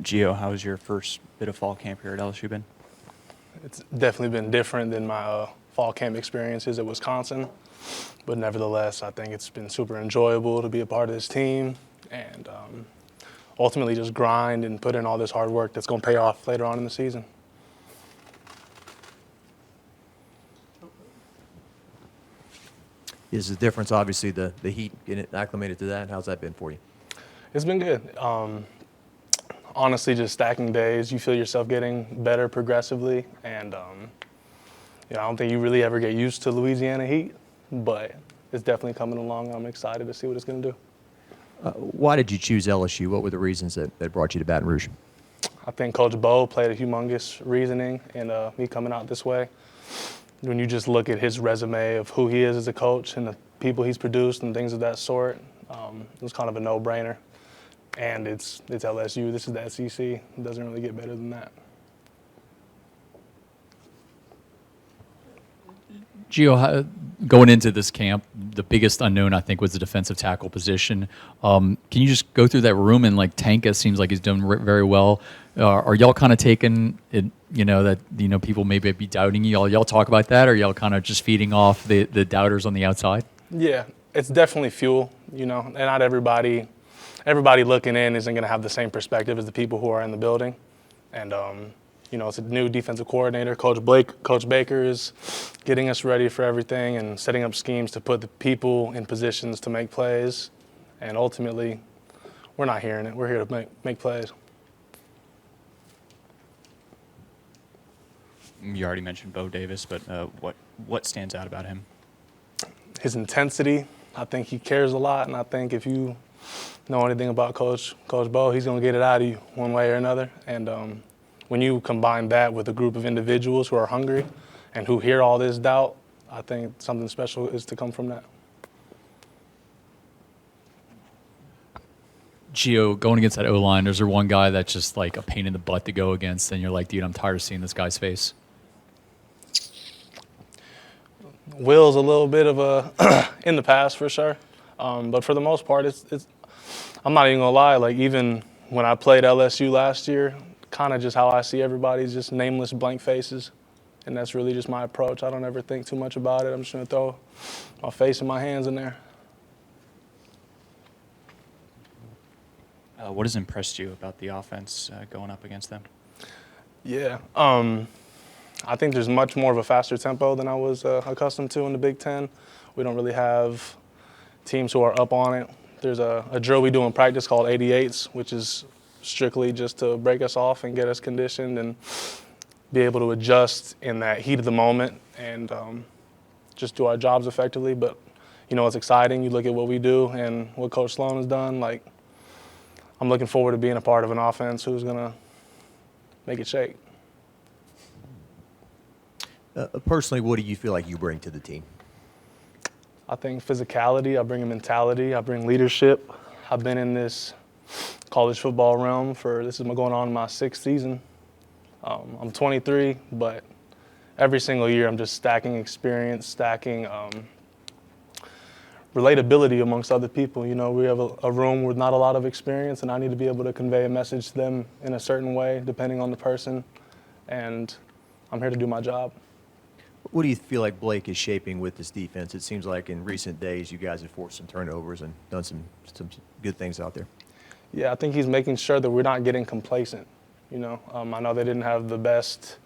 Gio, how's your first bit of fall camp here at LSU been? It's definitely been different than my fall camp experiences at Wisconsin, but nevertheless, I think it's been super enjoyable to be a part of this team and ultimately just grind and put in all this hard work that's going to pay off later on in the season. Is the difference obviously the heat, getting acclimated to that? How's that been for you? It's been good. Honestly, just stacking days, you feel yourself getting better progressively, and I don't think you really ever get used to Louisiana heat, but it's definitely coming along. I'm excited to see what it's going to do. Why did you choose LSU? What were the reasons that brought you to Baton Rouge? I think Coach Bo played a humongous reasoning in me coming out this way. When you just look at his resume of who he is as a coach and the people he's produced and things of that sort, it was kind of a no-brainer. And it's LSU. This is the SEC. It doesn't really get better than that. Gio, going into this camp, the biggest unknown, I think, was the defensive tackle position. Can you just go through that room and, like, Tanka seems like he's done very well. Are y'all kind of taking it, that, people may be doubting you? Y'all talk about that, or y'all kind of just feeding off the doubters on the outside? Yeah, it's definitely fuel, and not everybody looking in isn't going to have the same perspective as the people who are in the building. And, it's a new defensive coordinator. Coach Baker is getting us ready for everything and setting up schemes to put the people in positions to make plays. And ultimately, we're not hearing it. We're here to make plays. You already mentioned Bo Davis, but what stands out about him? His intensity. I think he cares a lot, and I think if you know anything about Coach Bo, he's going to get it out of you one way or another. And when you combine that with a group of individuals who are hungry and who hear all this doubt, I think something special is to come from that. Gio, going against that O-line, is there one guy that's just like a pain in the butt to go against, and you're like, dude, I'm tired of seeing this guy's face? Will's a little bit of a in the past for sure, but for the most part, it's. I'm not even gonna lie. Like even when I played LSU last year, kind of just how I see everybody's just nameless blank faces, and that's really just my approach. I don't ever think too much about it. I'm just gonna throw my face and my hands in there. What has impressed you about the offense going up against them? Yeah, I think there's much more of a faster tempo than I was accustomed to in the Big Ten. We don't really have teams who are up on it. There's a drill we do in practice called 88s, which is strictly just to break us off and get us conditioned and be able to adjust in that heat of the moment and just do our jobs effectively. But, it's exciting. You look at what we do and what Coach Sloan has done. Like, I'm looking forward to being a part of an offense who's going to make it shake. Personally, what do you feel like you bring to the team? I think physicality, I bring a mentality, I bring leadership. I've been in this college football realm this is going on my 6th season. I'm 23, but every single year I'm just stacking experience, stacking relatability amongst other people. We have a room with not a lot of experience, and I need to be able to convey a message to them in a certain way, depending on the person, and I'm here to do my job. What do you feel like Blake is shaping with this defense? It seems like in recent days you guys have forced some turnovers and done some good things out there. Yeah, I think he's making sure that we're not getting complacent. I know they didn't have the best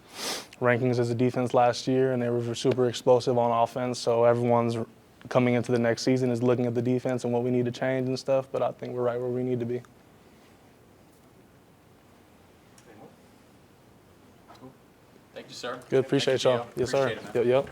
rankings as a defense last year, and they were super explosive on offense, so everyone's coming into the next season is looking at the defense and what we need to change and stuff, but I think we're right where we need to be. Thank you, sir. Good, appreciate y'all. Yes, sir. Yep.